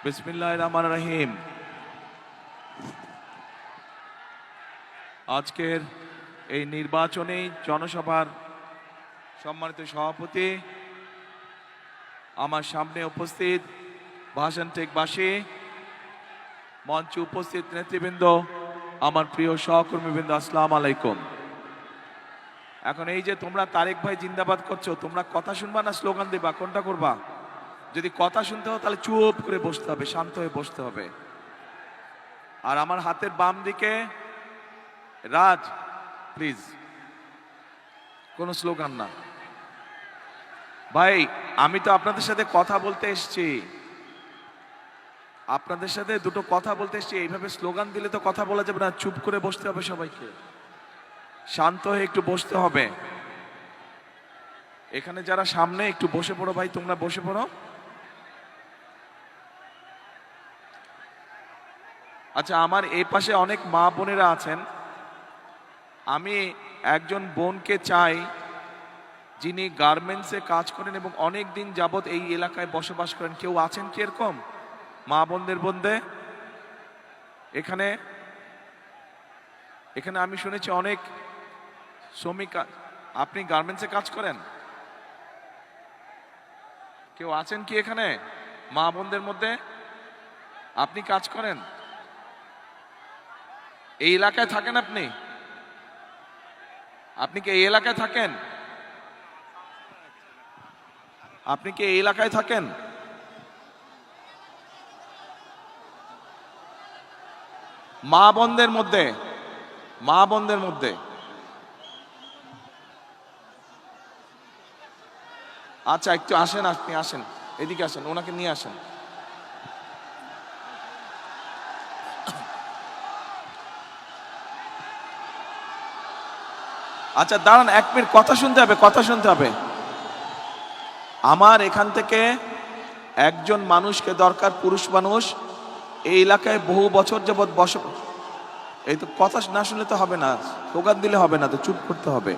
বিসমিল্লাহির রহমানির রহিম। আজকের এই নির্বাচনী জনসভার সম্মানিত সভাপতি, আমার সামনে উপস্থিত ভাষণ টেকবাসী, মঞ্চে উপস্থিত নেতৃবৃন্দ, আমার প্রিয় সহকর্মীবৃন্দ, আসসালামু আলাইকুম। এখন এই যে তোমরা তারেক ভাই জিন্দাবাদ করছো, তোমরা কথা শুনবা না স্লোগান দিবা, কোনটা করবা? যদি কথা শুনতে হয় তাহলে চুপ করে বসতে হবে, শান্ত হয়ে বসতে হবে। আর আমার হাতের বাম দিকে রাজ, প্লিজ কোনো স্লোগান না ভাই। আমি তো আপনাদের সাথে কথা বলতে এসেছি, আপনাদের সাথে দুটো কথা বলতে এসেছি। এইভাবে স্লোগান দিলে তো কথা বলা যাবে না, চুপ করে বসতে হবে, সবাইকে শান্ত হয়ে একটু বসতে হবে। এখানে যারা সামনে একটু বসে পড়ো ভাই, তোমরা বসে পড়ো। আচ্ছা, আমার এই পাশে অনেক মা বোনেরা আছেন। আমি একজন বোনকে চাই যিনি গার্মেন্টসে কাজ করেন এবং অনেক দিন যাবত এই এলাকায় বসবাস করেন। কেউ আছেন কি এরকম মা বোনদের বন্ধে? এখানে এখানে আমি শুনেছি অনেক শ্রমিক। আপনি গার্মেন্টসে কাজ করেন? কেউ আছেন কি এখানে মা বোনদের মধ্যে? আপনি কাজ করেন? এই এলাকায় থাকেন? আপনি আপনি কি এই এলাকায় থাকেন? আপনি কি এই এলাকায় থাকেন? মা বোনদের মধ্যে, মা বোনদের মধ্যে আচ্ছা, একটু আসেন, আপনি আসেন, এদিকে আসেন, ওনাকে নিয়ে আসেন। আচ্ছা দাঁড়ান, 1 মিনিট, কথা শুনতে হবে, কথা শুনতে হবে। আমার এখান থেকে একজন মানুষকে দরকার, পুরুষ মানুষ, এই এলাকায় বহু বছর যাবৎ বসবাস। এই তো কথা না শুনলে তো হবে না, স্লোগান দিলে হবে না, তো চুপ করতে হবে।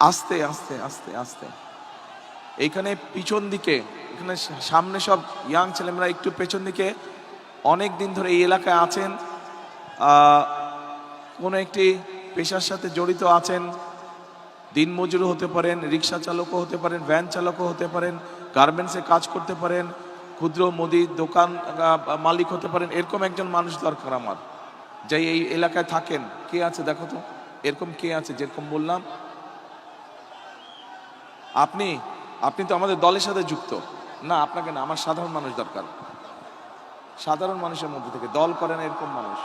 আস্তে আস্তে আস্তে আস্তে। এইখানে পিছন দিকে, এখানে সামনে সব ইয়াং ছেলেমেয়েরা, একটু পেছন দিকে অনেক দিন ধরে এই এলাকায় আছেন, কোনো একটি পেশার সাথে জড়িত আছেন। দিনমজুরও হতে পারেন, রিক্সা চালকও হতে পারেন, ভ্যান চালকও হতে পারেন, গার্মেন্টসে কাজ করতে পারেন, ক্ষুদ্র মুদির দোকান মালিক হতে পারেন। এরকম একজন মানুষ দরকার আমার, যে এই এলাকায় থাকেন। কে আছে দেখো তো, এরকম কে আছে? যেরকম বললাম, আপনি আপনি তো আমাদের দলের সাথে যুক্ত না। আপনাকে না, আমার সাধারণ মানুষ দরকার। সাধারণ মানুষের মধ্যে থেকে দল করেন এরকম মানুষ।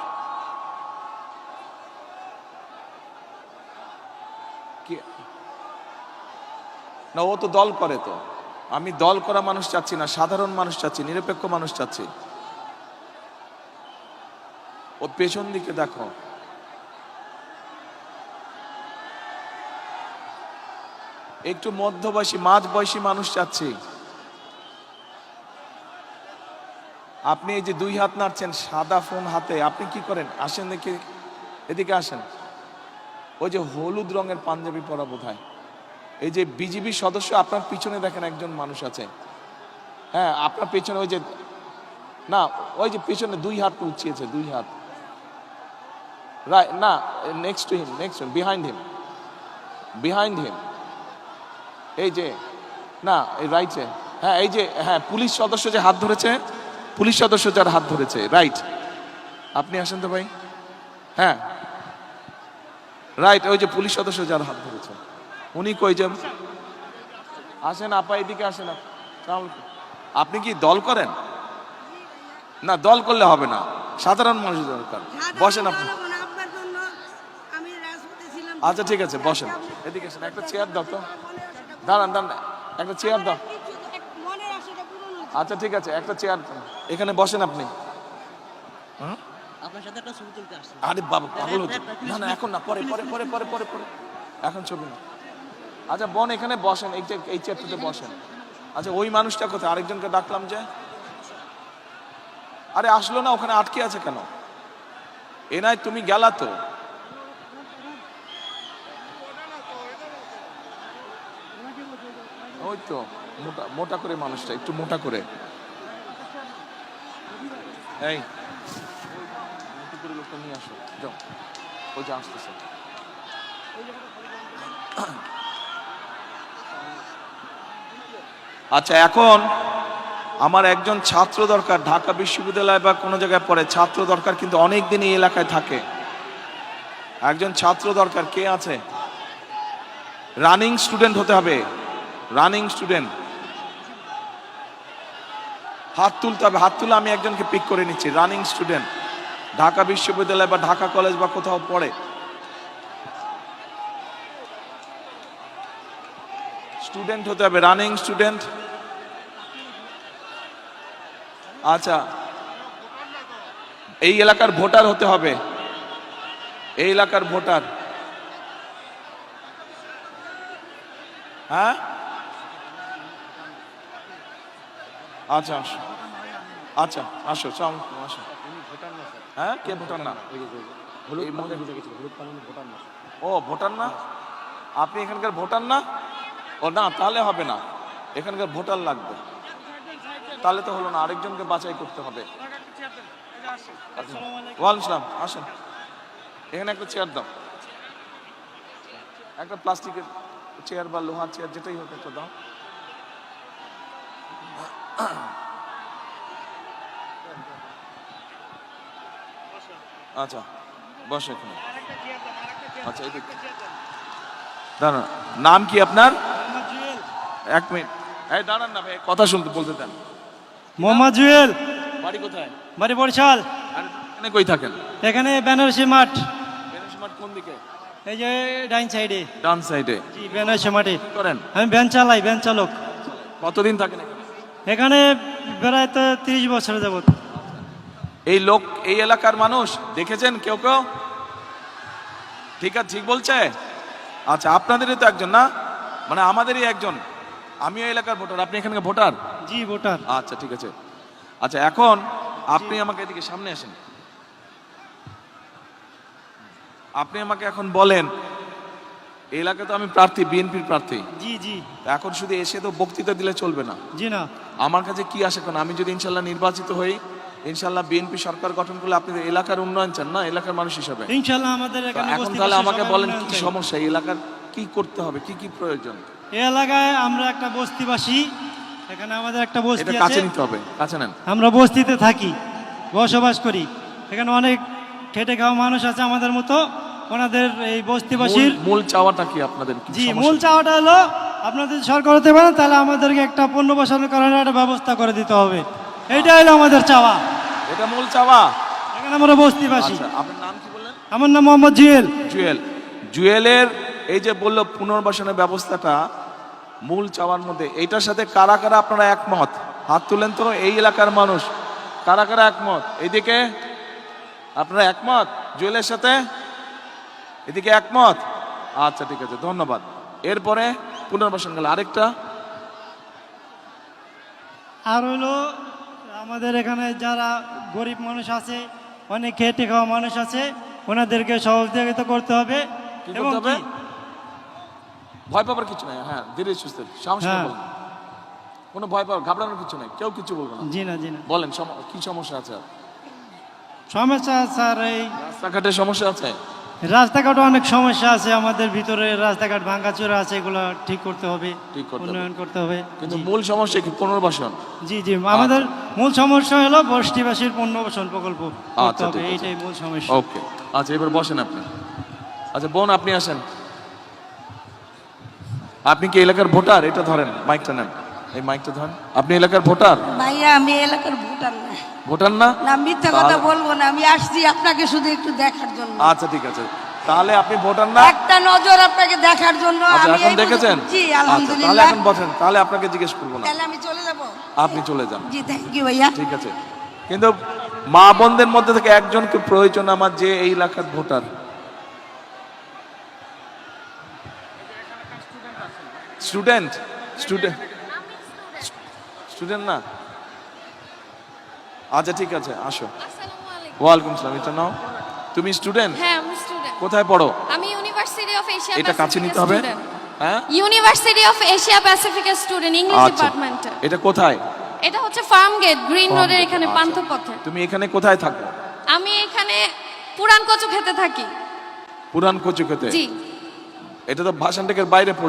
কি না, ও তো দল করে। তো আমি দল করা মানুষ চাচ্ছি না, সাধারণ মানুষ চাচ্ছি, নিরপেক্ষ মানুষ চাচ্ছি। ও পেছন দিকে দেখো, একটু মধ্যবয়সী, মাঝ বয়সী মানুষ চাচ্ছি। আপনি এই যে 2 হাত নাড়ছেন, সাদা ফোন হাতে, আপনি কি করেন? আসেন দেখি, এদিকে আসেন। ওই যে হলুদ রঙের পাঞ্জাবি পরা বোধহয়, এই যে বিজিবি সদস্য। আপনার পিছনে দেখেন একজন মানুষ আছে। হ্যাঁ, আপনার পেছনে ওই যে, না ওই যে পিছনে 2 হাত উঁচিয়েছে, 2 হাত। রাইট, না, next to him, next behind him, behind him. এই যে, না এই রাইটে, হ্যাঁ এই যে, হ্যাঁ পুলিশ সদস্য যে হাত ধরেছে, পুলিশ সদস্য যার হাত ধরেছে, রাইট। আপনি আসেন তো ভাই। হ্যাঁ রাইট, ওই যে পুলিশ সদস্য যার হাত ধরেছে উনি কই যে? আসেন আপা, এদিকে আসেন। আপনি কি দল করেন? না, দল করলে হবে না, সাধারণ মানুষ দরকার। বসেন আপনি। আচ্ছা ঠিক আছে, বসেন, এদিকে আসেন। একটা চেয়ার দাও তো, দাঁড়ান দাঁড়ান, একটা চেয়ার দাও। আচ্ছা ঠিক আছে, একটা চেয়ার এখানে বসেন আপনি। আরে বাবা, পাগল হচ্ছে? না না, এখন না, পরে পরে পরে পরে পরে পরে, এখন ছবি না। আচ্ছা বোন, এখানে বসেন, এই চেয়ারটাতে বসেন। আচ্ছা, ওই মানুষটা কোথায়? আরেকজনকে ডাকলাম যে, আরে আসলো না, ওখানে আটকে আছে কেন? এ নাই, তুমি গেলা তো। ওই তো মোটা মোটা করে মানুষটা, একটু মোটা করে। এই লোকটা নিয়ে আসো, যাও, ওই যে আসতেছে। আচ্ছা, এখন আমার একজন ছাত্র দরকার, ঢাকা বিশ্ববিদ্যালয় বা কোনো জায়গায় পড়ে ছাত্র দরকার, কিন্তু অনেক দিন এই এলাকায় থাকে। একজন ছাত্র দরকার, কে আছে? রানিং স্টুডেন্ট হতে হবে, রানিং স্টুডেন্ট। হাত তুলতে হবে, হাত তুলে আমি একজনকে পিক করে নিচ্ছি। রানিং স্টুডেন্ট, ঢাকা বিশ্ববিদ্যালয় বা ঢাকা কলেজ বা কোথাও পড়ে, স্টুডেন্ট হতে হবে, রানিং স্টুডেন্ট। আচ্ছা, এই এলাকার ভোটার হতে হবে, এই এলাকার ভোটার। হ্যাঁ, আচ্ছা আসো, আচ্ছা আসো, আসো। হ্যাঁ, কে ভোটার না? ও ভোটার না, আপনি এখানকার ভোটার না? ও না, তাহলে হবে না, এখানকার ভোটার লাগবে, তাহলে তো হলো না, আরেকজনকে বাছাই করতে হবে। ওয়ালাইকুম আসসালাম, আসেন, এখানে একটা চেয়ার দাও, একটা প্লাস্টিকের চেয়ার বা লোহার চেয়ার যেটাই হোক একটা দাও। আচ্ছা বসে এখানে। আচ্ছা এই দাঁড়ান, নাম কি আপনার? এক মিনিট, এই দাঁড়ান না ভাই, কথা শুনতে বলতে দেন। মোহাম্মদ জুয়েল। বাড়ি কোথায়? বাড়ি বরিশাল। আর এখানে কই থাকেন? এখানে বেনারসি মাঠ। বেনারসি মাঠ কোন দিকে? এই যে ডাইন সাইডে। ডান সাইডে। জি, বেনারসি মাঠে। করেন? আমি ভ্যান চালাই, ভ্যান চালক। কতদিন থাকেন এখানে? এখানে প্রায় তো 30 বছর যাবত। এই লোক এই এলাকার মানুষ দেখেছেন কেউ কেউ? ঠিক আছে, ঠিক বলছে। আচ্ছা, আপনাদেরই তো একজন না, মানে আমাদেরই একজন। আমিও এলাকার ভোটার, আপনি এখানকার ভোটার? জি ভোটার। আচ্ছা ঠিক আছে। আচ্ছা, এখন আপনি আমাকে এদিকে সামনে আসেন, আপনি আমাকে এখন বলেন, এই এলাকায় তো আমি প্রার্থী, বিএনপির প্রার্থী। জি জি। এখন শুধু এসে তো বক্তৃতা দিলে চলবে না। জি না। আমার কাছে কি আসে, কারণ আমি যদি ইনশাল্লাহ নির্বাচিত হই, ইনশাল্লাহ বিএনপি সরকার গঠন করলে আপনি এলাকার উন্নয়ন চান না, এলাকার মানুষ হিসাবে। ইনশাআল্লাহ আমাদের এখানে এখন তাহলে আমাকে বলেন কি সমস্যা, এই এলাকার কি করতে হবে, কি কি প্রয়োজন? এই এলাকায় আমরা একটা বস্তিবাসী, এখানে আমাদের একটা বস্তি এটা আছে। কাছে নিতে হবে, কাছে নেন। আমরা বস্তিতে থাকি, বসবাস করি। এখানে অনেক খেটে খাওয়া মানুষ আছে আমাদের মতো, ওনাদের এই বস্তিবাসীর মূল চাওয়াটা কি আপনাদের? কি জি, সমস্যা? মূল চাওয়াটা হলো আপনাদের সরকার হতে পারেন, তাহলে আমাদেরকে একটা পণ্য বসানোর কারণে একটা ব্যবস্থা করে দিতে হবে। এইটা হলো আমাদের চাওয়া। এটা মূল চাওয়া। এখানে আমরা বস্তিবাসী। আচ্ছা, আপনার নাম কি বললেন? আমার নাম মোহাম্মদ জুয়েল। জুয়েল। জুয়েলের এই যে বললো পুনর্বাসনের ব্যবস্থাটা মূল চাওয়ার মধ্যে, এইটার সাথে কারা কারা আপনারা একমত? হাত তুলেন তো, এই এলাকার মানুষ কারা কারা একমত? এইদিকে আপনারা একমত জুয়েলের সাথে? এদিকে একমত? আচ্ছা ঠিক আছে, ধন্যবাদ। এরপরে পুনর্বাসন গেল, আরেকটা আর হলো আমাদের এখানে যারা গরিব মানুষ আছে, অনেক খেটে খাওয়া মানুষ আছে, ওনাদেরকে সহযোগিতা করতে হবে। কি এবং করতে হবে? কি? ভয় পাবার কিছু নাই, হ্যাঁ ধীরে সুস্থে সাহস করে হ্যাঁ। বলুন, কোনো ভয় পাওয়ার ঘাবড়ানোর কিছু নাই, কেউ কিছু বলবো না। জি না, জি না। বলেন কি সমস্যা আছে? সমস্যা স্যার, এই রাস্তাঘাটের সমস্যা আছে? রাস্তাঘাটে অনেক সমস্যা আছে আমাদের ভিতরে, রাস্তাঘাট ভাঙাচোরা আছে, এগুলো ঠিক করতে হবে, ঠিক করতে হবে। উন্নয়ন করতে হবে। কিন্তু মূল সমস্যা কি? পুনর্বাসন। জি জি, আমাদের মূল সমস্যা হলো বস্তিবাসীর পুনর্বাসন প্রকল্প করতে আচ্ছা, হবে, ঠিক আছে। এইটাই মূল সমস্যা। ওকে, আচ্ছা এবার বসেন আপনি। আচ্ছা বোন, আপনি আসেন। আপনি কি এলাকার ভোটার? এটা ধরেন, মাইকটা নেন, এই মাইকটা ধরেন। আপনি এলাকার ভোটার? ভাইয়া আমি এলাকার ভোটার না। ভোটার না? না, মিথ্যা কথা বলবো না, আমি আসছি আপনাকে শুধু একটু দেখার জন্য। আচ্ছা ঠিক আছে, তাহলে আপনি ভোটার না? একটা নজর আপনাকে দেখার জন্য। আচ্ছা, আমি এখন এই দেখেছেন? জি আচ্ছা, তাহলে আলহামদুলিল্লাহ। এখন বসেন, তাহলে আপনাকে জিজ্ঞেস করবো না, তাহলে আমি চলে যাব। আপনি চলে যান। জি থ্যাংক ইউ ভাইয়া। ঠিক আছে, কিন্তু মা বোনদের মধ্যে থেকে একজনকে প্রয়োজন আমার, যে এই এলাকার ভোটার। স্টুডেন্ট? স্টুডেন্ট স্টুডেন্ট না? আচ্ছা ঠিক আছে, আসো। ওয়ালাইকুম সালাম। এটা নাও, তুমি স্টুডেন্ট? হ্যাঁ, আমি স্টুডেন্ট। কোথায় পড়ো? আমি ইউনিভার্সিটি অফ এশিয়া এটা কাছে নিতে হবে। হ্যাঁ, university of Asia Pacific student, English আচ্ছা, ডিপার্টমেন্টে। এটা কোথায়? এটা হচ্ছে ফার্ম গেট গ্রিন Farm রোডের gate, এখানে আচ্ছা। পান্থপথে। তুমি এখানে কোথায় থাকো? আমি এখানে পুরান কচু খেতে থাকি। পুরান কচু খেতে। জি। এটা তো ভাষণ টেকের বাইরে পড়লো।